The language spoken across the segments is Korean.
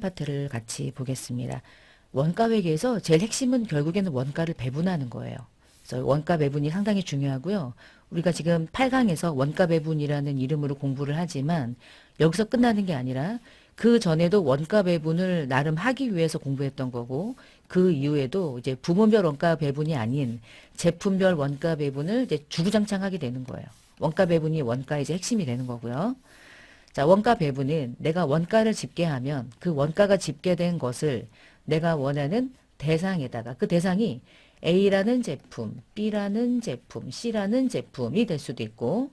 파트를 같이 보겠습니다. 원가 회계에서 제일 핵심은 결국에는 원가를 배분하는 거예요. 그래서 원가 배분이 상당히 중요하고요. 우리가 지금 8강에서 원가 배분이라는 이름으로 공부를 하지만 여기서 끝나는 게 아니라 그 전에도 원가 배분을 나름 하기 위해서 공부했던 거고 그 이후에도 이제 부문별 원가 배분이 아닌 제품별 원가 배분을 이제 주구장창 하게 되는 거예요. 원가 배분이 원가의 이제 핵심이 되는 거고요. 자, 원가 배분은 내가 원가를 집계하면 그 원가가 집계된 것을 내가 원하는 대상에다가 그 대상이 A라는 제품, B라는 제품, C라는 제품이 될 수도 있고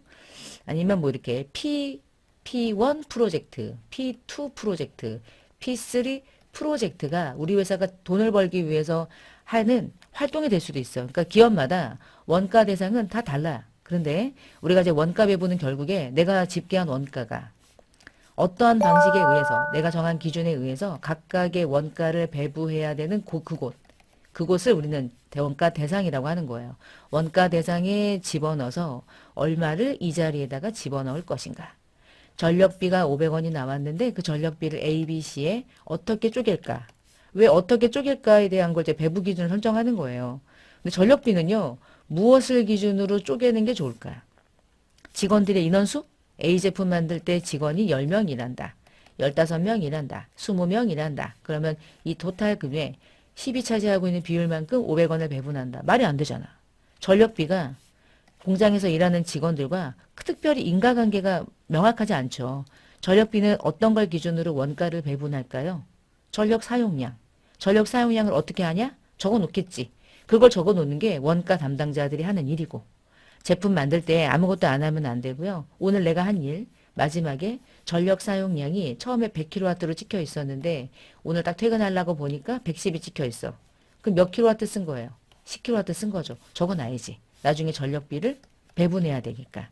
아니면 뭐 이렇게 P1 프로젝트, P2 프로젝트, P3 프로젝트가 우리 회사가 돈을 벌기 위해서 하는 활동이 될 수도 있어요. 그러니까 기업마다 원가 대상은 다 달라요. 그런데 우리가 이제 원가 배분은 결국에 내가 집계한 원가가 어떠한 방식에 의해서 내가 정한 기준에 의해서 각각의 원가를 배부해야 되는 그곳을 우리는 원가 대상이라고 하는 거예요. 원가 대상에 집어넣어서 얼마를 이 자리에다가 집어넣을 것인가. 전력비가 500원이 나왔는데 그 전력비를 A, B, C에 어떻게 쪼갤까? 왜 어떻게 쪼갤까에 대한 걸 이제 배부 기준을 설정하는 거예요. 근데 전력비는요, 무엇을 기준으로 쪼개는 게 좋을까요? 직원들의 인원수? A 제품 만들 때 직원이 10명 일한다. 15명 일한다. 20명 일한다. 그러면 이 토탈 금액 10이 차지하고 있는 비율만큼 500원을 배분한다. 말이 안 되잖아. 전력비가 공장에서 일하는 직원들과 특별히 인과관계가 명확하지 않죠. 전력비는 어떤 걸 기준으로 원가를 배분할까요? 전력 사용량. 전력 사용량을 어떻게 하냐? 적어 놓겠지. 그걸 적어 놓는 게 원가 담당자들이 하는 일이고. 제품 만들 때 아무것도 안 하면 안 되고요. 오늘 내가 한 일, 마지막에 전력 사용량이 처음에 100kW로 찍혀 있었는데 오늘 딱 퇴근하려고 보니까 110이 찍혀 있어. 그럼 몇 킬로와트 쓴 거예요? 10kW 쓴 거죠. 적어놔야지. 나중에 전력비를 배분해야 되니까.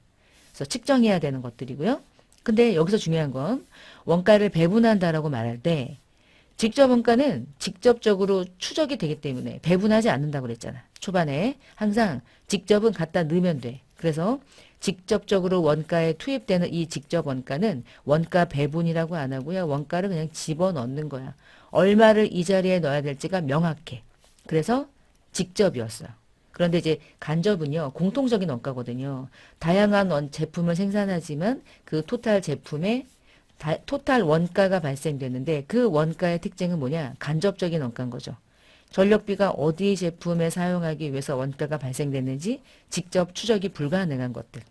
그래서 측정해야 되는 것들이고요. 근데 여기서 중요한 건 원가를 배분한다라고 말할 때 직접 원가는 직접적으로 추적이 되기 때문에 배분하지 않는다고 그랬잖아. 초반에 항상 직접은 갖다 넣으면 돼. 그래서 직접적으로 원가에 투입되는 이 직접 원가는 원가 배분이라고 안 하고요. 원가를 그냥 집어넣는 거야. 얼마를 이 자리에 넣어야 될지가 명확해. 그래서 직접이었어요. 그런데 이제 간접은요, 공통적인 원가거든요. 다양한 제품을 생산하지만 그 토탈 제품의 토탈 원가가 발생되는데 그 원가의 특징은 뭐냐? 간접적인 원가인 거죠. 전력비가 어디 제품에 사용하기 위해서 원가가 발생됐는지 직접 추적이 불가능한 것들.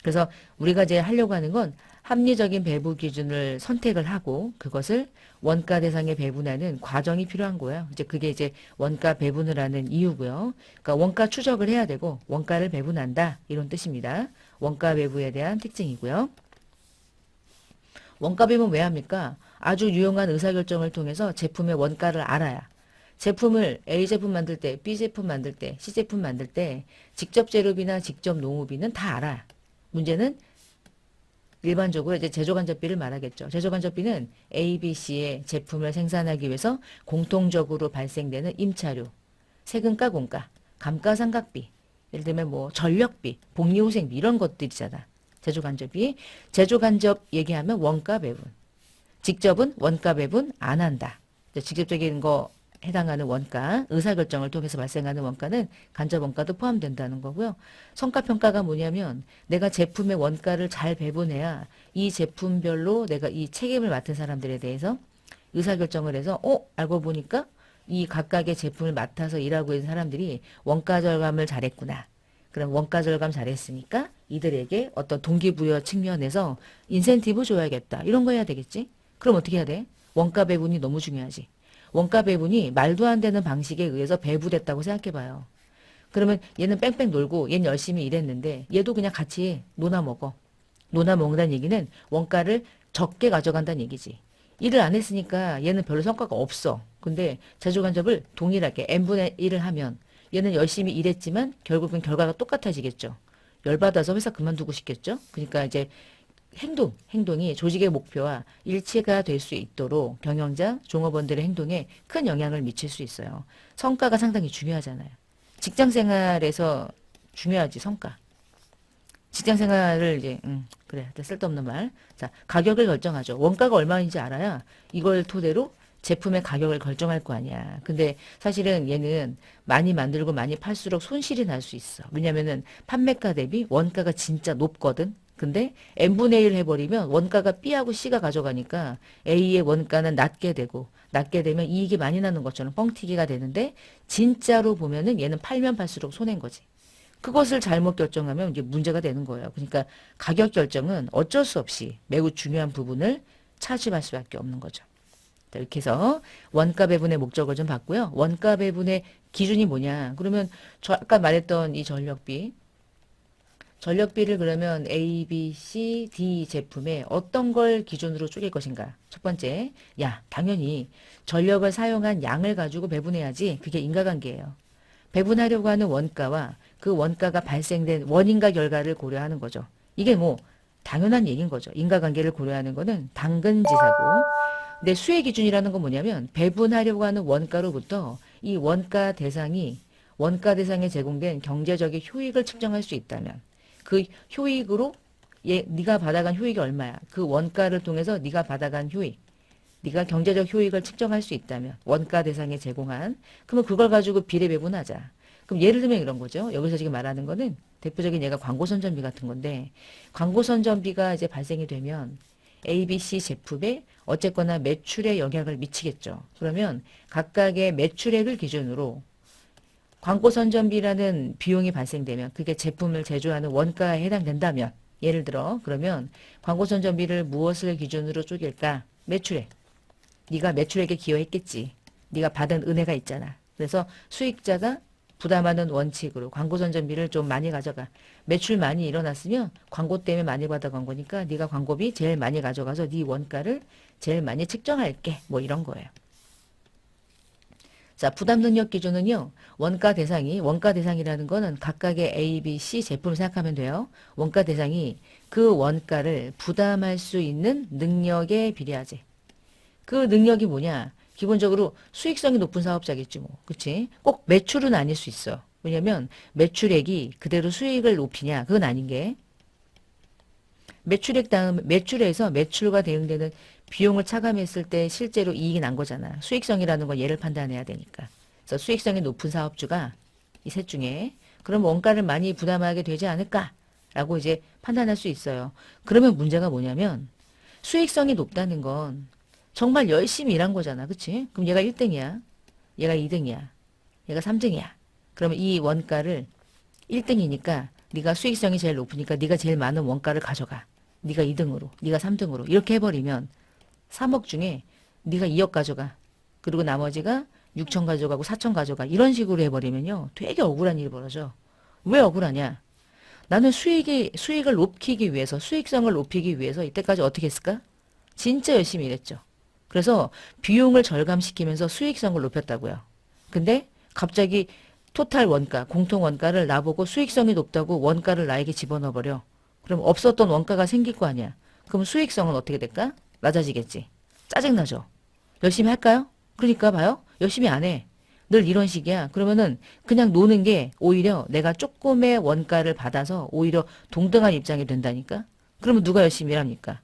그래서 우리가 이제 하려고 하는 건 합리적인 배분 기준을 선택을 하고 그것을 원가 대상에 배분하는 과정이 필요한 거예요. 이제 그게 이제 원가 배분을 하는 이유고요. 그러니까 원가 추적을 해야 되고 원가를 배분한다 이런 뜻입니다. 원가 배분에 대한 특징이고요. 원가 배분 왜 합니까? 아주 유용한 의사결정을 통해서 제품의 원가를 알아야 제품을 A 제품 만들 때, B 제품 만들 때, C 제품 만들 때 직접 재료비나 직접 농후비는 다 알아. 문제는 일반적으로 이제 제조간접비를 말하겠죠. 제조간접비는 A, B, C의 제품을 생산하기 위해서 공통적으로 발생되는 임차료, 세금가, 공가, 감가상각비, 예를 들면 뭐 전력비, 복리후생비 이런 것들이잖아. 제조간접비. 제조간접 얘기하면 원가 배분. 직접은 원가 배분 안 한다. 직접적인 거 해당하는 원가, 의사결정을 통해서 발생하는 원가는 간접 원가도 포함된다는 거고요. 성과평가가 뭐냐면 내가 제품의 원가를 잘 배분해야 이 제품별로 내가 이 책임을 맡은 사람들에 대해서 의사결정을 해서 알고 보니까 이 각각의 제품을 맡아서 일하고 있는 사람들이 원가 절감을 잘했구나. 그럼 원가 절감 잘했으니까 이들에게 어떤 동기부여 측면에서 인센티브 줘야겠다. 이런 거 해야 되겠지? 그럼 어떻게 해야 돼? 원가 배분이 너무 중요하지. 원가 배분이 말도 안 되는 방식에 의해서 배부됐다고 생각해봐요. 그러면 얘는 뺑뺑 놀고 얘는 열심히 일했는데 얘도 그냥 같이 노나 먹어. 노나 먹는다는 얘기는 원가를 적게 가져간다는 얘기지. 일을 안 했으니까 얘는 별로 성과가 없어. 근데 제조간접을 동일하게 n분의 1을 하면 얘는 열심히 일했지만 결국은 결과가 똑같아지겠죠. 열받아서 회사 그만두고 싶겠죠. 그러니까 이제 행동이 조직의 목표와 일치가 될 수 있도록 경영자, 종업원들의 행동에 큰 영향을 미칠 수 있어요. 성과가 상당히 중요하잖아요. 직장 생활에서 중요하지, 성과. 직장 생활을 이제 그래 쓸데없는 말. 자, 가격을 결정하죠. 원가가 얼마인지 알아야 이걸 토대로 제품의 가격을 결정할 거 아니야. 근데 사실은 얘는 많이 만들고 많이 팔수록 손실이 날 수 있어. 왜냐면은 판매가 대비 원가가 진짜 높거든. 근데 n분의 1 해버리면 원가가 B하고 C가 가져가니까 A의 원가는 낮게 되고 낮게 되면 이익이 많이 나는 것처럼 뻥튀기가 되는데 진짜로 보면은 얘는 팔면 팔수록 손해인 거지. 그것을 잘못 결정하면 이제 문제가 되는 거예요. 그러니까 가격 결정은 어쩔 수 없이 매우 중요한 부분을 차지할 수밖에 없는 거죠. 이렇게 해서 원가 배분의 목적을 좀 봤고요. 원가 배분의 기준이 뭐냐. 그러면 저 아까 말했던 이 전력비를 그러면 A, B, C, D 제품에 어떤 걸 기준으로 쪼갤 것인가. 첫 번째, 야, 당연히 전력을 사용한 양을 가지고 배분해야지. 그게 인과관계예요. 배분하려고 하는 원가와 그 원가가 발생된 원인과 결과를 고려하는 거죠. 이게 뭐 당연한 얘기인 거죠. 인과관계를 고려하는 거는 당근지사고. 근데 수혜 기준이라는 건 뭐냐면 배분하려고 하는 원가로부터 이 원가 대상에 제공된 경제적인 효익을 측정할 수 있다면 그 효익으로 네가 받아간 효익이 얼마야. 그 원가를 통해서 네가 받아간 효익. 네가 경제적 효익을 측정할 수 있다면 원가 대상에 제공한 그러면 그걸 가지고 비례 배분하자. 그럼 예를 들면 이런 거죠. 여기서 지금 말하는 거는 대표적인 예가 광고 선전비 같은 건데 광고 선전비가 이제 발생이 되면 ABC 제품에 어쨌거나 매출에 영향을 미치겠죠. 그러면 각각의 매출액을 기준으로 광고 선전비라는 비용이 발생되면 그게 제품을 제조하는 원가에 해당된다면 예를 들어 그러면 광고 선전비를 무엇을 기준으로 쪼갤까? 매출액. 네가 매출액에 기여했겠지. 네가 받은 은혜가 있잖아. 그래서 수익자가 부담하는 원칙으로 광고 선전비를 좀 많이 가져가. 매출 많이 일어났으면 광고 때문에 많이 받아간 거니까 네가 광고비 제일 많이 가져가서 네 원가를 제일 많이 측정할게. 뭐 이런 거예요. 자, 부담 능력 기준은요. 원가 대상이라는 거는 각각의 A, B, C 제품을 생각하면 돼요. 원가 대상이 그 원가를 부담할 수 있는 능력에 비례하지. 그 능력이 뭐냐? 기본적으로 수익성이 높은 사업자겠지 뭐. 그치? 꼭 매출은 아닐 수 있어. 왜냐면 매출액이 그대로 수익을 높이냐? 그건 아닌 게 매출에서 매출과 대응되는 비용을 차감했을 때 실제로 이익이 난 거잖아. 수익성이라는 건 얘를 판단해야 되니까. 그래서 수익성이 높은 사업주가 이 셋 중에 그럼 원가를 많이 부담하게 되지 않을까라고 이제 판단할 수 있어요. 그러면 문제가 뭐냐면 수익성이 높다는 건 정말 열심히 일한 거잖아. 그치? 그럼 얘가 1등이야. 얘가 2등이야. 얘가 3등이야. 그러면 이 원가를 1등이니까 네가 수익성이 제일 높으니까 네가 제일 많은 원가를 가져가. 네가 2등으로, 네가 3등으로 이렇게 해버리면 3억 중에 네가 2억 가져가. 그리고 나머지가 6천 가져가고 4천 가져가. 이런 식으로 해버리면요. 되게 억울한 일이 벌어져. 왜 억울하냐? 나는 수익을 높이기 위해서, 수익성을 높이기 위해서 이때까지 어떻게 했을까? 진짜 열심히 일했죠. 그래서 비용을 절감시키면서 수익성을 높였다고요. 근데 갑자기 토탈 원가, 공통 원가를 나보고 수익성이 높다고 원가를 나에게 집어넣어버려. 그럼 없었던 원가가 생길 거 아니야. 그럼 수익성은 어떻게 될까? 낮아지겠지. 짜증나죠? 열심히 할까요? 그러니까 봐요. 열심히 안 해. 늘 이런 식이야. 그러면은 그냥 노는 게 오히려 내가 조금의 원가를 받아서 오히려 동등한 입장이 된다니까? 그러면 누가 열심히 일합니까?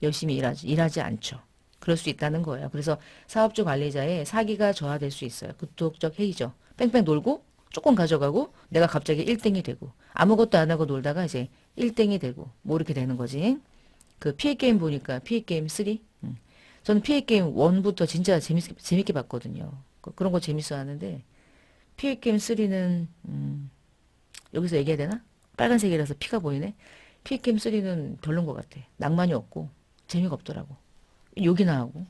열심히 일하지 않죠. 그럴 수 있다는 거예요. 그래서 사업주 관리자의 사기가 저하될 수 있어요. 구독적 해이죠. 뺑뺑 놀고 조금 가져가고 내가 갑자기 1등이 되고 아무것도 안 하고 놀다가 이제 1등이 되고 뭐 이렇게 되는 거지. 그 피해 게임 보니까 피해 게임 3? 저는 피해 게임 1부터 진짜 재밌게 봤거든요. 그런 거 재밌어 하는데 피해 게임 3는 여기서 얘기해야 되나? 빨간색이라서 피가 보이네. 피해 게임 3는 별론 것 같아. 낭만이 없고 재미가 없더라고. 욕이나 하고.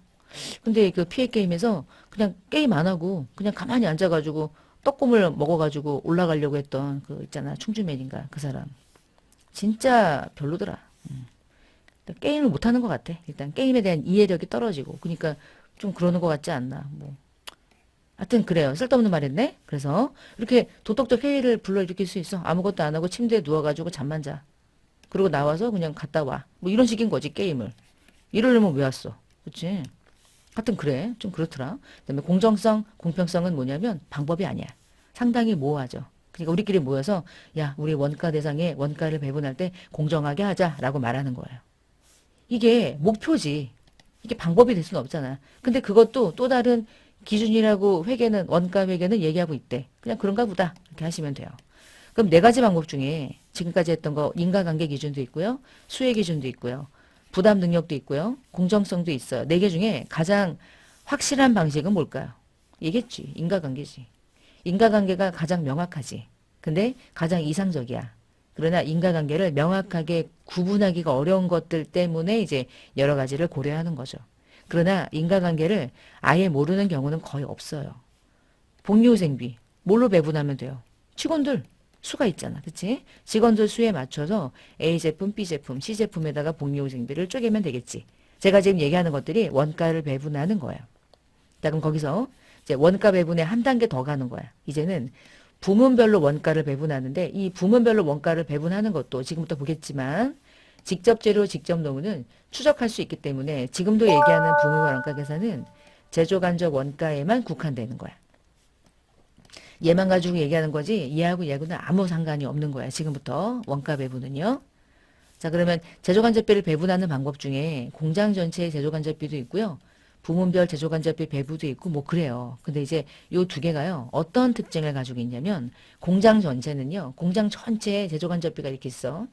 근데 그 피해 게임에서 그냥 게임 안 하고 그냥 가만히 앉아가지고 떡국물 먹어가지고 올라가려고 했던 그 있잖아. 충주맨인가 그 사람. 진짜 별로더라. 게임을 못하는 것 같아. 일단 게임에 대한 이해력이 떨어지고. 그러니까 좀 그러는 것 같지 않나. 뭐. 하여튼 그래요. 쓸데없는 말 했네. 그래서 이렇게 도덕적 해이를 불러일으킬 수 있어. 아무것도 안 하고 침대에 누워가지고 잠만 자. 그리고 나와서 그냥 갔다 와. 뭐 이런 식인 거지 게임을. 이러려면 왜 왔어? 그치? 하여튼 그래. 좀 그렇더라. 그다음에 공정성, 공평성은 뭐냐면 방법이 아니야. 상당히 모호하죠. 그러니까 우리끼리 모여서 야, 우리 원가 대상에 원가를 배분할 때 공정하게 하자라고 말하는 거예요. 이게 목표지. 이게 방법이 될 수는 없잖아. 근데 그것도 또 다른 기준이라고 회계는 원가 회계는 얘기하고 있대. 그냥 그런가 보다. 이렇게 하시면 돼요. 그럼 네 가지 방법 중에 지금까지 했던 거 인과관계 기준도 있고요. 수혜 기준도 있고요. 부담 능력도 있고요. 공정성도 있어요. 네 개 중에 가장 확실한 방식은 뭘까요? 얘겠지. 인과관계지. 인과관계가 가장 명확하지. 근데 가장 이상적이야. 그러나 인과관계를 명확하게 구분하기가 어려운 것들 때문에 이제 여러 가지를 고려하는 거죠. 그러나 인과관계를 아예 모르는 경우는 거의 없어요. 복리후생비 뭘로 배분하면 돼요? 직원들 수가 있잖아. 그치? 직원들 수에 맞춰서 A 제품, B 제품, C 제품에다가 복리후생비를 쪼개면 되겠지. 제가 지금 얘기하는 것들이 원가를 배분하는 거예요. 자, 그럼 거기서 이제 원가 배분에 한 단계 더 가는 거야. 이제는 부문별로 원가를 배분하는데 이 부문별로 원가를 배분하는 것도 지금부터 보겠지만 직접 재료, 직접 노무는 추적할 수 있기 때문에 지금도 얘기하는 부문별 원가 계산은 제조간접 원가에만 국한되는 거야. 얘만 가지고 얘기하는 거지 얘하고는 아무 상관이 없는 거야. 지금부터 원가 배분은요. 자, 그러면 제조간접비를 배분하는 방법 중에 공장 전체의 제조간접비도 있고요. 부문별 제조간접비 배부도 있고 뭐 그래요. 근데 이제 요 두 개가요. 어떤 특징을 가지고 있냐면 공장 전체는요. 공장 전체에 제조간접비가 이렇게 있어.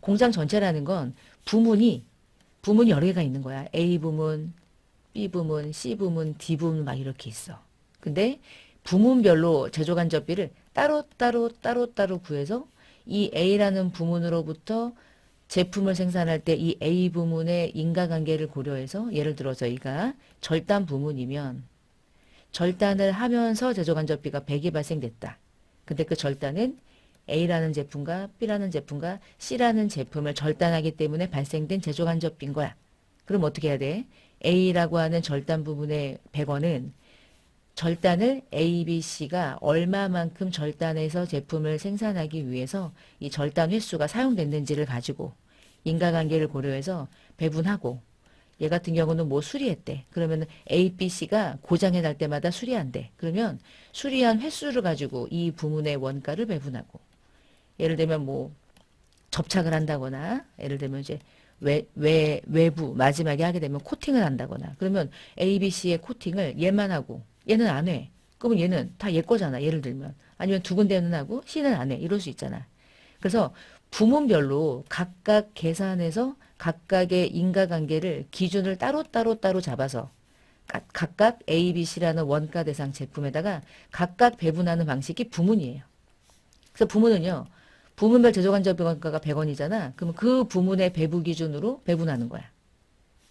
공장 전체라는 건 부문이 여러 개가 있는 거야. A 부문, B 부문, C 부문, D 부문 막 이렇게 있어. 근데 부문별로 제조간접비를 따로 구해서 이 A라는 부문으로부터 제품을 생산할 때 이 A 부문의 인과관계를 고려해서 예를 들어서 저희가 절단 부문이면 절단을 하면서 제조간접비가 100이 발생됐다. 근데 그 절단은 A라는 제품과 B라는 제품과 C라는 제품을 절단하기 때문에 발생된 제조간접비인 거야. 그럼 어떻게 해야 돼? A라고 하는 절단 부분의 100원은 절단을 A, B, C가 얼마만큼 절단해서 제품을 생산하기 위해서 이 절단 횟수가 사용됐는지를 가지고 인과관계를 고려해서 배분하고 얘 같은 경우는 뭐 수리했대. 그러면 A, B, C가 고장이 날 때마다 수리한대. 그러면 수리한 횟수를 가지고 이 부문의 원가를 배분하고 예를 들면 뭐 접착을 한다거나 예를 들면 이제 외부 마지막에 하게 되면 코팅을 한다거나 그러면 A, B, C의 코팅을 얘만 하고 얘는 안 해. 그러면 얘는 다 얘 거잖아. 예를 들면. 아니면 두 군데는 하고 C는 안 해. 이럴 수 있잖아. 그래서 부문별로 각각 계산해서 각각의 인과관계를 기준을 따로 잡아서 각각 A, B, C라는 원가 대상 제품에다가 각각 배분하는 방식이 부문이에요. 그래서 부문은요. 부문별 제조간접비 원가가 100원이잖아. 그러면 그 부문의 배부 기준으로 배분하는 거야.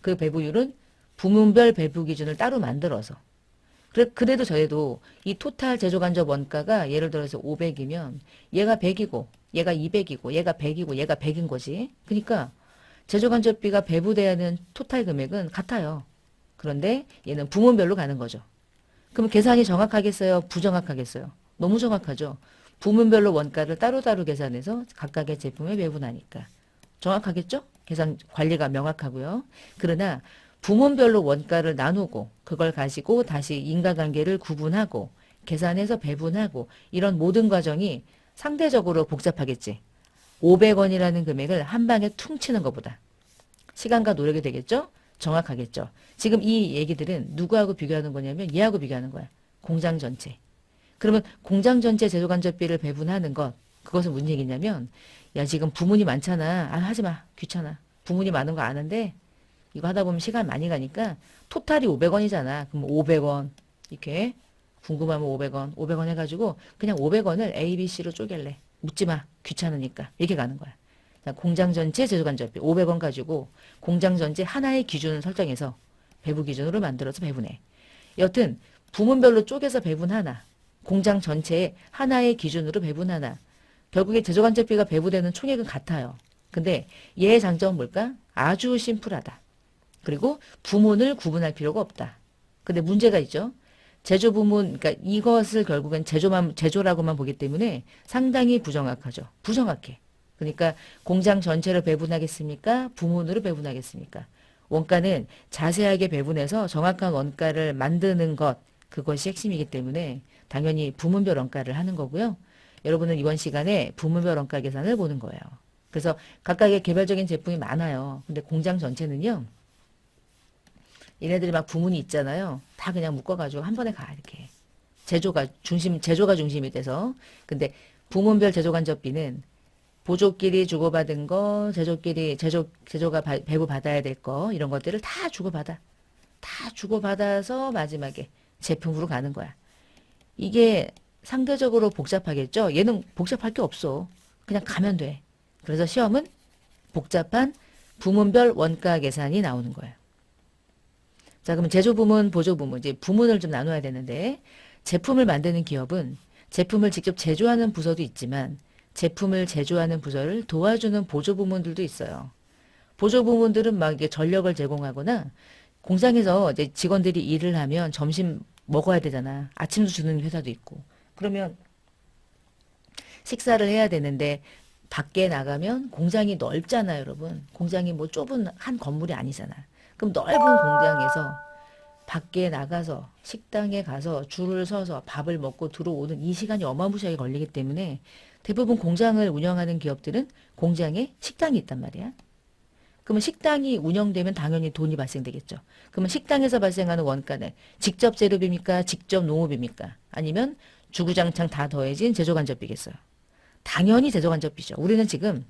그 배부율은 부문별 배부 기준을 따로 만들어서 그래도 저래도 이 토탈 제조간접 원가가 예를 들어서 500이면 얘가 100이고 얘가 200이고 얘가 100이고 얘가 100인 거지. 그러니까 제조간접비가 배부돼야 하는 토탈 금액은 같아요. 그런데 얘는 부문별로 가는 거죠. 그럼 계산이 정확하겠어요? 부정확하겠어요? 너무 정확하죠. 부문별로 원가를 따로 계산해서 각각의 제품에 배분하니까. 정확하겠죠? 계산 관리가 명확하고요. 그러나 부문별로 원가를 나누고 그걸 가지고 다시 인과관계를 구분하고 계산해서 배분하고 이런 모든 과정이 상대적으로 복잡하겠지. 500원이라는 금액을 한 방에 퉁치는 것보다 시간과 노력이 되겠죠? 정확하겠죠? 지금 이 얘기들은 누구하고 비교하는 거냐면 얘하고 비교하는 거야. 공장 전체. 그러면 공장 전체 제조간접비를 배분하는 것 그것은 무슨 얘기냐면 야 지금 부문이 많잖아. 아 하지 마. 귀찮아. 부문이 많은 거 아는데 이거 하다 보면 시간 많이 가니까 토탈이 500원이잖아. 그럼 500원 이렇게 궁금하면 500원 500원 해가지고 그냥 500원을 A, B, C로 쪼갤래. 묻지 마. 귀찮으니까. 이렇게 가는 거야. 자, 공장 전체 제조간접비 500원 가지고 공장 전체 하나의 기준을 설정해서 배부 기준으로 만들어서 배분해. 여튼 부문별로 쪼개서 배분하나 공장 전체에 하나의 기준으로 배분하나 결국에 제조간접비가 배부되는 총액은 같아요. 근데 얘의 장점은 뭘까? 아주 심플하다. 그리고 부문을 구분할 필요가 없다. 근데 문제가 있죠. 제조 부문, 그러니까 이것을 결국엔 제조라고만 보기 때문에 상당히 부정확하죠. 부정확해. 그러니까 공장 전체를 배분하겠습니까? 부문으로 배분하겠습니까? 원가는 자세하게 배분해서 정확한 원가를 만드는 것, 그것이 핵심이기 때문에 당연히 부문별 원가를 하는 거고요. 여러분은 이번 시간에 부문별 원가 계산을 보는 거예요. 그래서 각각의 개별적인 제품이 많아요. 근데 공장 전체는요. 얘네들이 막 부문이 있잖아요. 다 그냥 묶어가지고 한 번에 가 이렇게. 제조가 중심이 돼서. 근데 부문별 제조간접비는 보조끼리 주고받은 거, 제조가 배부받아야 될 거, 이런 것들을 다 주고받아. 다 주고받아서 마지막에 제품으로 가는 거야. 이게 상대적으로 복잡하겠죠? 얘는 복잡할 게 없어. 그냥 가면 돼. 그래서 시험은 복잡한 부문별 원가 계산이 나오는 거예요. 자, 그러면 제조부문, 보조부문, 이제 부문을 좀 나눠야 되는데, 제품을 만드는 기업은 제품을 직접 제조하는 부서도 있지만, 제품을 제조하는 부서를 도와주는 보조부문들도 있어요. 보조부문들은 막 이게 전력을 제공하거나, 공장에서 이제 직원들이 일을 하면 점심 먹어야 되잖아. 아침도 주는 회사도 있고. 그러면 식사를 해야 되는데, 밖에 나가면 공장이 넓잖아요, 여러분. 공장이 뭐 좁은 한 건물이 아니잖아. 그럼 넓은 공장에서 밖에 나가서 식당에 가서 줄을 서서 밥을 먹고 들어오는 이 시간이 어마무시하게 걸리기 때문에 대부분 공장을 운영하는 기업들은 공장에 식당이 있단 말이야. 그러면 식당이 운영되면 당연히 돈이 발생되겠죠. 그러면 식당에서 발생하는 원가는 직접 재료비입니까? 직접 농업입니까? 아니면 주구장창 다 더해진 제조간접비겠어요. 당연히 제조간접비죠. 우리는 지금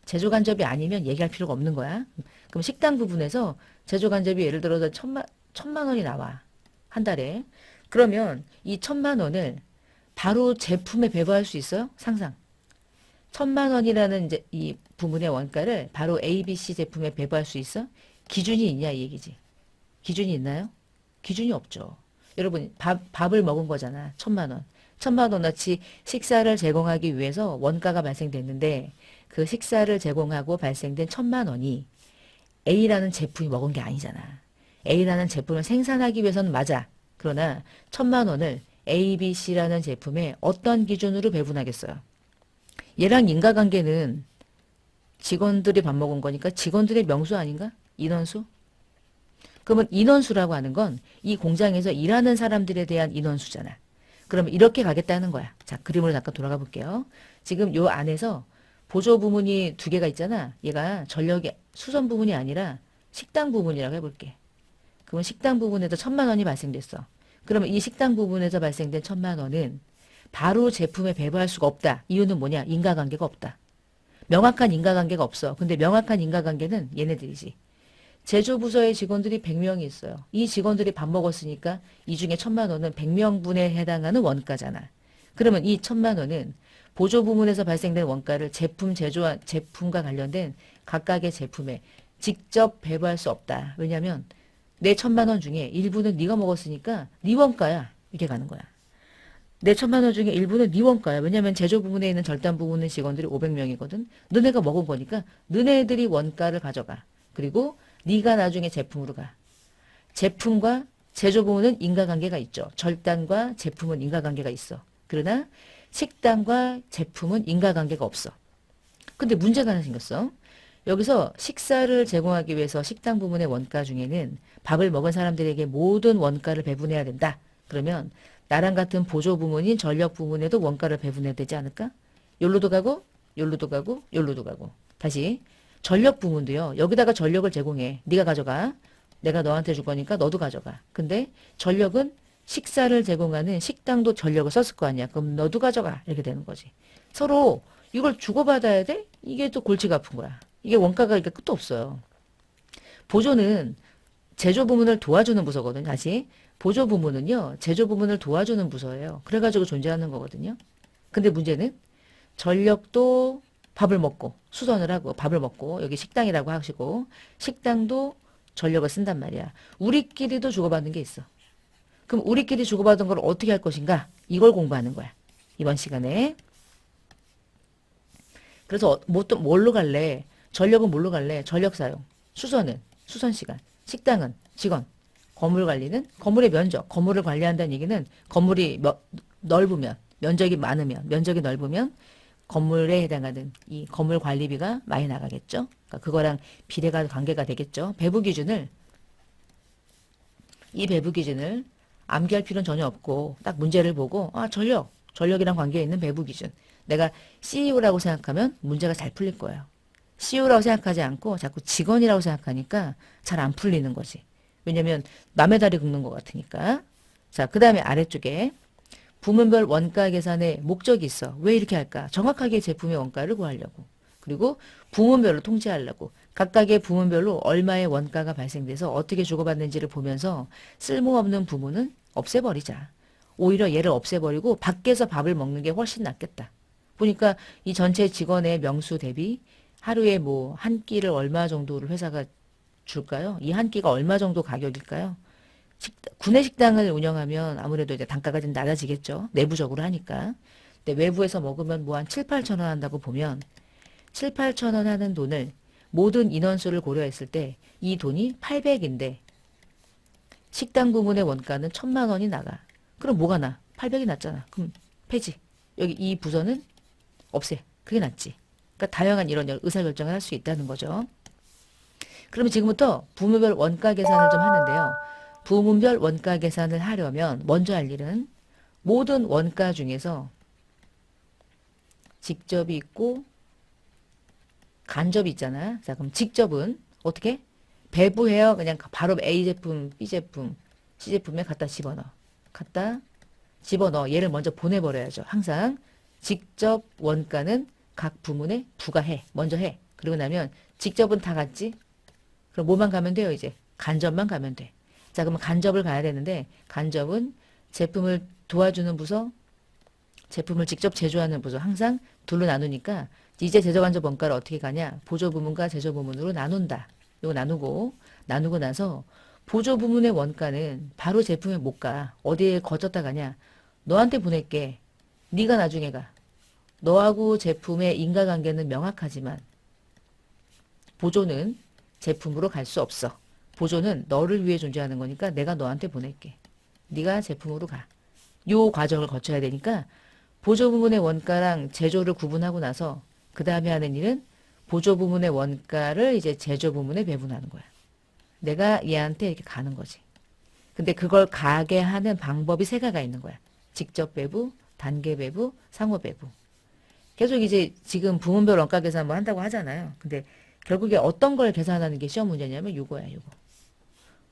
제조간접이 아니면 얘기할 필요가 없는 거야. 그럼 식당 부분에서 제조간접이 예를 들어서 천만 원이 나와. 한 달에. 그러면 이 1,000만 원을 바로 제품에 배부할 수 있어요? 상상. 1,000만 원이라는 이제 이 부문의 원가를 바로 ABC 제품에 배부할 수 있어? 기준이 있냐 이 얘기지. 기준이 있나요? 기준이 없죠. 여러분 밥을 먹은 거잖아. 1,000만 원. 1,000만 원어치 식사를 제공하기 위해서 원가가 발생됐는데 그 식사를 제공하고 발생된 1,000만 원이 A라는 제품이 먹은 게 아니잖아. A라는 제품을 생산하기 위해서는 맞아. 그러나 1,000만 원을 A, B, C라는 제품에 어떤 기준으로 배분하겠어요? 얘랑 인과관계는 직원들이 밥 먹은 거니까 직원들의 명수 아닌가? 인원수? 그러면 인원수라고 하는 건 이 공장에서 일하는 사람들에 대한 인원수잖아. 그러면 이렇게 가겠다는 거야. 자, 그림으로 잠깐 돌아가 볼게요. 지금 요 안에서 보조 부문이 두 개가 있잖아. 얘가 전력의 수선 부문이 아니라 식당 부문이라고 해볼게. 그러면 식당 부분에서 1,000만 원이 발생됐어. 그러면 이 식당 부분에서 발생된 1,000만 원은 바로 제품에 배부할 수가 없다. 이유는 뭐냐? 인과관계가 없다. 명확한 인과관계가 없어. 근데 명확한 인과관계는 얘네들이지. 제조부서의 직원들이 100명이 있어요. 이 직원들이 밥 먹었으니까 이 중에 1,000만 원은 100명분에 해당하는 원가잖아. 그러면 이 1,000만 원은 보조부문에서 발생된 원가를 제품과 관련된 각각의 제품에 직접 배부할 수 없다. 왜냐하면 내 1,000만 원 중에 일부는 네가 먹었으니까 네 원가야. 이렇게 가는 거야. 내 1,000만 원 중에 일부는 네 원가야. 왜냐면 제조 부문에 있는 절단 부문의 직원들이 500명이거든. 너네가 먹은 거니까 너네들이 원가를 가져가. 그리고 네가 나중에 제품으로 가. 제품과 제조 부문은 인과관계가 있죠. 절단과 제품은 인과관계가 있어. 그러나 식당과 제품은 인과관계가 없어. 근데 문제가 하나 생겼어. 여기서 식사를 제공하기 위해서 식당 부문의 원가 중에는 밥을 먹은 사람들에게 모든 원가를 배분해야 된다. 그러면 나랑 같은 보조 부문인 전력 부문에도 원가를 배분해야 되지 않을까? 요로도 가고, 요로도 가고, 요로도 가고. 다시 전력 부문도요. 여기다가 전력을 제공해. 네가 가져가. 내가 너한테 줄 거니까 너도 가져가. 근데 전력은 식사를 제공하는 식당도 전력을 썼을 거 아니야. 그럼 너도 가져가. 이렇게 되는 거지. 서로 이걸 주고받아야 돼? 이게 또 골치가 아픈 거야. 이게 원가가 이게 끝도 없어요. 보조는 제조 부문을 도와주는 부서거든요. 다시 보조 부문은요. 제조 부문을 도와주는 부서예요. 그래가지고 존재하는 거거든요. 근데 문제는 전력도 밥을 먹고 수선을 하고 밥을 먹고 여기 식당이라고 하시고 식당도 전력을 쓴단 말이야. 우리끼리도 주고받는 게 있어. 그럼 우리끼리 주고받은 걸 어떻게 할 것인가? 이걸 공부하는 거야. 이번 시간에. 그래서 뭘로 갈래? 전력은 뭘로 갈래? 전력 사용. 수선은 수선 시간. 식당은 직원. 건물 관리는 건물의 면적. 건물을 관리한다는 얘기는 건물이 넓으면 면적이 많으면 면적이 넓으면 건물에 해당하는 이 건물 관리비가 많이 나가겠죠. 그러니까 그거랑 비례가 관계가 되겠죠. 이 배부 기준을 암기할 필요는 전혀 없고 딱 문제를 보고 아 전력 전력이랑 관계에 있는 배부 기준. 내가 CEO라고 생각하면 문제가 잘 풀릴 거예요. CEO라고 생각하지 않고 자꾸 직원이라고 생각하니까 잘 안 풀리는 거지. 왜냐면 남의 다리 긁는 것 같으니까. 자, 그 다음에 아래쪽에 부문별 원가 계산의 목적이 있어. 왜 이렇게 할까? 정확하게 제품의 원가를 구하려고. 그리고 부문별로 통제하려고. 각각의 부문별로 얼마의 원가가 발생돼서 어떻게 주고받는지를 보면서 쓸모없는 부문은 없애버리자. 오히려 얘를 없애버리고 밖에서 밥을 먹는 게 훨씬 낫겠다. 보니까 이 전체 직원의 명수 대비 하루에 뭐 한 끼를 얼마 정도를 회사가 줄까요? 이 한 끼가 얼마 정도 가격일까요? 구내 식당을 운영하면 아무래도 이제 단가가 좀 낮아지겠죠. 내부적으로 하니까. 근데 외부에서 먹으면 뭐 한 7, 8천 원 한다고 보면 7, 8천 원 하는 돈을 모든 인원수를 고려했을 때 이 돈이 800인데 식당 부문의 원가는 1,000만 원이 나가. 그럼 뭐가 나? 800이 났잖아. 그럼 폐지. 여기 이 부서는 없애. 그게 낫지. 그러니까 다양한 이런 의사결정을 할 수 있다는 거죠. 그러면 지금부터 부문별 원가 계산을 좀 하는데요. 부문별 원가 계산을 하려면 먼저 할 일은 모든 원가 중에서 직접이 있고 간접이 있잖아. 자, 그럼 직접은 어떻게? 배부해요. 그냥 바로 A 제품, B 제품, C 제품에 갖다 집어넣어. 갖다 집어넣어. 얘를 먼저 보내버려야죠. 항상 직접 원가는 각 부문에 부과해. 먼저 해. 그러고 나면 직접은 다 갔지? 그럼 뭐만 가면 돼요, 이제? 간접만 가면 돼. 자, 그러면 간접을 가야 되는데, 간접은 제품을 도와주는 부서, 제품을 직접 제조하는 부서, 항상 둘로 나누니까, 이제 제조간접 원가를 어떻게 가냐? 보조 부문과 제조 부문으로 나눈다. 이거 나누고 나서, 보조 부문의 원가는 바로 제품에 못 가. 어디에 거쳤다 가냐? 너한테 보낼게. 네가 나중에 가. 너하고 제품의 인과관계는 명확하지만, 보조는 제품으로 갈 수 없어. 보조는 너를 위해 존재하는 거니까 내가 너한테 보낼게. 네가 제품으로 가. 요 과정을 거쳐야 되니까 보조 부문의 원가랑 제조를 구분하고 나서 그 다음에 하는 일은 보조 부문의 원가를 이제 제조 부문에 배분하는 거야. 내가 얘한테 이렇게 가는 거지. 근데 그걸 가게 하는 방법이 세 가지가 있는 거야. 직접 배부, 단계 배부, 상호 배부. 계속 이제 지금 부문별 원가 계산 뭐 한다고 하잖아요. 근데 결국에 어떤 걸 계산하는 게 시험 문제냐면 요거야, 요거.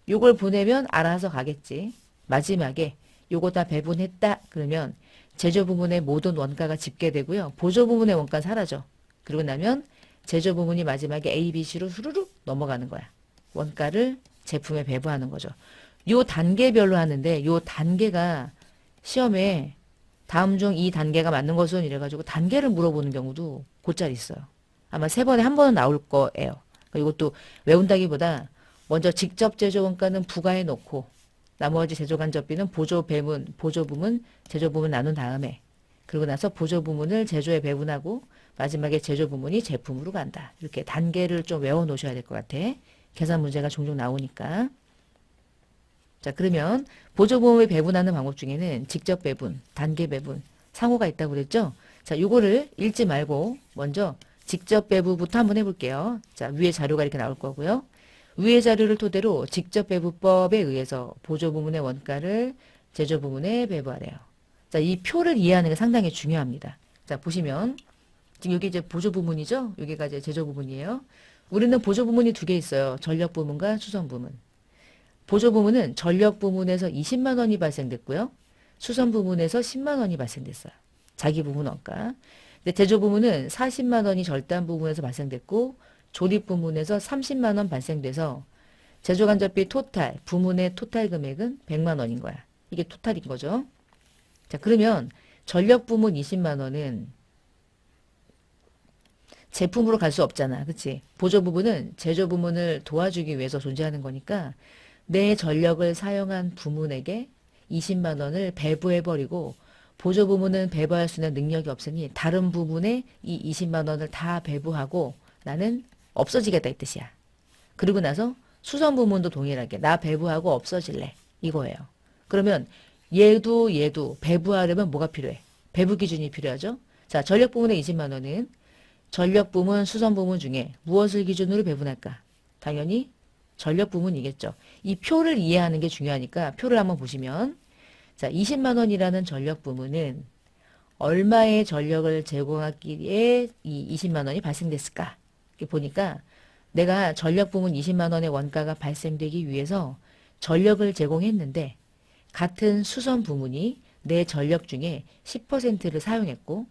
요걸 보내면 알아서 가겠지. 마지막에 요거 다 배분했다. 그러면 제조 부문의 모든 원가가 집계되고요. 보조 부문의 원가는 사라져. 그러고 나면 제조 부문이 마지막에 A, B, C로 후루룩 넘어가는 거야. 원가를 제품에 배부하는 거죠. 요 단계별로 하는데 요 단계가 시험에 다음 중 이 단계가 맞는 것은 이래가지고 단계를 물어보는 경우도 곧잘 있어요. 아마 3번에 한 번은 나올 거예요. 이것도 외운다기보다 먼저 직접 제조 원가는 부과해 놓고 나머지 제조 간접비는 보조 배문, 보조 부문, 제조 부문 나눈 다음에 그러고 나서 보조 부문을 제조에 배분하고 마지막에 제조 부문이 제품으로 간다. 이렇게 단계를 좀 외워 놓으셔야 될 것 같아. 계산 문제가 종종 나오니까. 자, 그러면 보조 부문을 배분하는 방법 중에는 직접 배분, 단계 배분, 상호가 있다고 그랬죠? 자, 요거를 읽지 말고 먼저 직접 배부부터 한번 해볼게요. 자, 위에 자료가 이렇게 나올 거고요. 위의 자료를 토대로 직접 배부법에 의해서 보조 부문의 원가를 제조 부문에 배부하래요. 자, 이 표를 이해하는 게 상당히 중요합니다. 자, 보시면 지금 여기 이제 보조 부문이죠? 여기가 이제 제조 부문이에요. 우리는 보조 부문이 2개 있어요. 전력 부문과 수선 부문. 보조 부문은 전력 부문에서 20만 원이 발생됐고요. 수선 부문에서 10만 원이 발생됐어요. 자기 부문 원가. 근데 제조 부문은 40만 원이 절단 부문에서 발생됐고 조립 부문에서 30만 원 발생돼서 제조 간접비 토탈, 부문의 토탈 금액은 100만 원인 거야. 이게 토탈인 거죠. 자, 그러면 전력 부문 20만 원은 제품으로 갈 수 없잖아. 그치? 보조 부문은 제조 부문을 도와주기 위해서 존재하는 거니까 내 전력을 사용한 부문에게 20만 원을 배부해버리고 보조 부문은 배부할 수 있는 능력이 없으니 다른 부문에 이 20만 원을 다 배부하고 나는 없어지겠다 이 뜻이야. 그리고 나서 수선 부문도 동일하게 나 배부하고 없어질래. 이거예요. 그러면 얘도 배부하려면 뭐가 필요해? 배부 기준이 필요하죠. 자, 전력 부문의 20만 원은 전력 부문, 수선 부문 중에 무엇을 기준으로 배분할까? 당연히 전력 부문이겠죠. 이 표를 이해하는 게 중요하니까 표를 한번 보시면 자, 20만 원이라는 전력 부문은 얼마의 전력을 제공하기에 이 20만 원이 발생됐을까? 이렇게 보니까 내가 전력 부문 20만 원의 원가가 발생되기 위해서 전력을 제공했는데 같은 수선 부문이 내 전력 중에 10%를 사용했고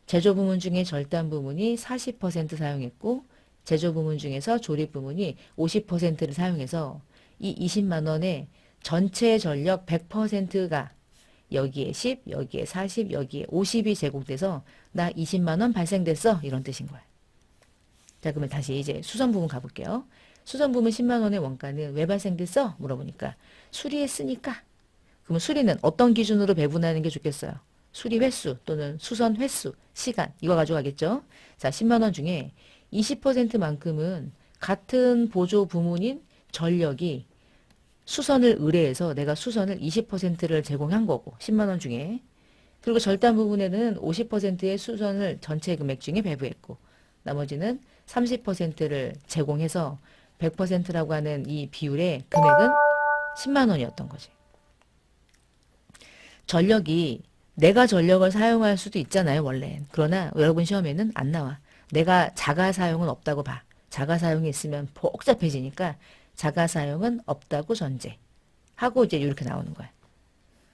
제조 부문 중에 절단 부문이 40% 사용했고 제조 부문 중에서 조립 부문이 50%를 사용해서 이 20만 원의 전체 전력 100%가 여기에 10, 여기에 40, 여기에 50이 제공돼서 나 20만 원 발생됐어. 이런 뜻인 거야. 자, 그러면 다시 이제 수선 부문 가볼게요. 수선 부문 10만 원의 원가는 왜 발생됐어? 물어보니까 수리했으니까. 그러면 수리는 어떤 기준으로 배분하는 게 좋겠어요? 수리 횟수 또는 수선 횟수, 시간 이거 가져가겠죠? 자, 10만 원 중에 20%만큼은 같은 보조 부문인 전력이 수선을 의뢰해서 내가 수선을 20%를 제공한 거고 10만 원 중에 그리고 절단 부분에는 50%의 수선을 전체 금액 중에 배부했고 나머지는 30%를 제공해서 100%라고 하는 이 비율의 금액은 10만 원이었던 거지. 전력이 내가 전력을 사용할 수도 있잖아요, 원래. 그러나 여러분 시험에는 안 나와. 내가 자가 사용은 없다고 봐. 자가 사용이 있으면 복잡해지니까 자가 사용은 없다고 전제하고 이제 이렇게 나오는 거야.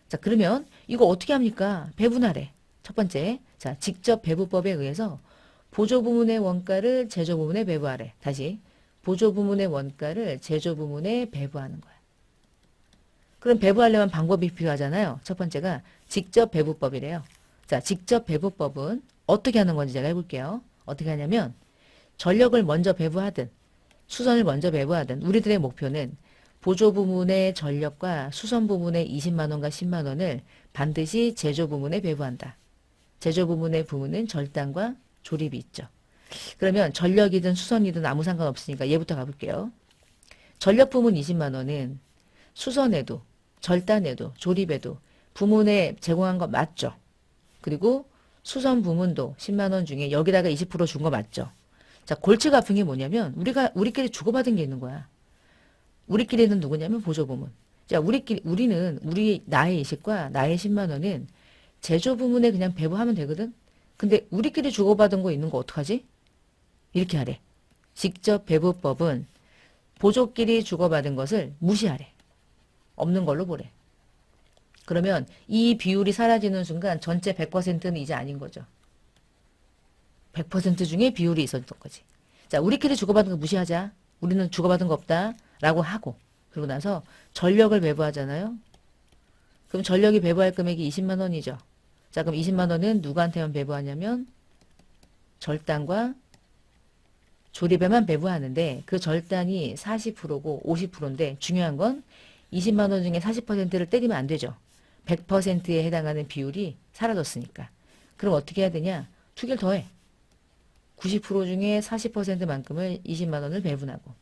자, 그러면 이거 어떻게 합니까? 배분하래. 첫 번째, 자, 직접 배부법에 의해서 보조 부문의 원가를 제조 부문에 배부하래. 다시 보조 부문의 원가를 제조 부문에 배부하는 거야. 그럼 배부하려면 방법이 필요하잖아요. 첫 번째가 직접 배부법이래요. 자, 직접 배부법은 어떻게 하는 건지 제가 해볼게요. 어떻게 하냐면 전력을 먼저 배부하든 수선을 먼저 배부하든 우리들의 목표는 보조 부문의 전력과 수선 부문의 20만 원과 10만 원을 반드시 제조 부문에 배부한다. 제조 부문의 부문은 절단과 조립이 있죠. 그러면 전력이든 수선이든 아무 상관없으니까 얘부터 가볼게요. 전력 부문 20만 원은 수선에도 절단에도 조립에도 부문에 제공한 거 맞죠? 그리고 수선 부문도 10만 원 중에 여기다가 20% 준 거 맞죠? 자, 골치가 아픈 게 뭐냐면 우리끼리 주고받은 게 있는 거야. 우리끼리는 누구냐면 보조 부문. 자, 우리는 나의 20과 나의 10만 원은 제조 부문에 그냥 배부하면 되거든. 근데 우리끼리 주고받은 거 있는 거 어떡하지? 이렇게 하래. 직접 배부법은 보조끼리 주고받은 것을 무시하래. 없는 걸로 보래. 그러면 이 비율이 사라지는 순간 전체 100%는 이제 아닌 거죠. 100% 중에 비율이 있었던 거지. 자, 우리끼리 주고받은 거 무시하자. 우리는 주고받은 거 없다. 라고 하고 그러고 나서 전력을 배부하잖아요. 그럼 전력이 배부할 금액이 20만 원이죠. 자, 그럼 20만 원은 누구한테만 배부하냐면 절단과 조립에만 배부하는데 그 절단이 40%고 50%인데 중요한 건 20만 원 중에 40%를 때리면 안 되죠. 100%에 해당하는 비율이 사라졌으니까. 그럼 어떻게 해야 되냐? 두 개를 더해. 90% 중에 40%만큼을 20만 원을 배분하고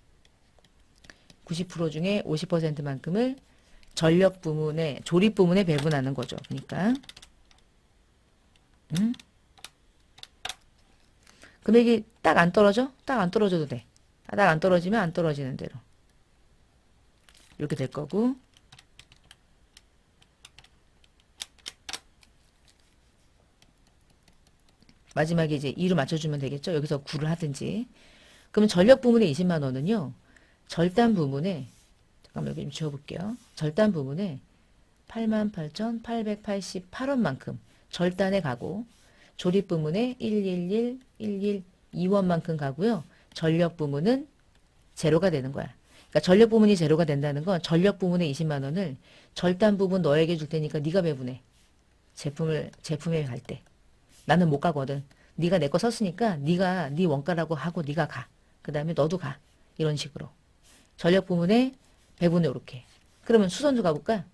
90% 중에 50%만큼을 전력 부문에 조립 부문에 배분하는 거죠. 그러니까 금액이 딱 안 떨어져? 딱 안 떨어져도 돼. 딱 안 떨어지면 안 떨어지는 대로 이렇게 될 거고 마지막에 이제 2로 맞춰주면 되겠죠. 여기서 9를 하든지. 그러면 전력 부문의 20만 원은요. 절단 부문에 잠깐만 여기 좀 지워볼게요. 절단 부문에 88,888원만큼 절단에 가고 조립 부문에 111,112원만큼 가고요. 전력 부문은 제로가 되는 거야. 그러니까 전력 부문이 제로가 된다는 건 전력 부문의 20만 원을 절단 부분 너에게 줄 테니까 네가 배분해. 제품에 갈 때. 나는 못 가거든. 네가 내 거 썼으니까 네가 네 원가라고 하고 네가 가. 그 다음에 너도 가. 이런 식으로. 전력 부문에 배분해 이렇게. 그러면 수선도 가볼까?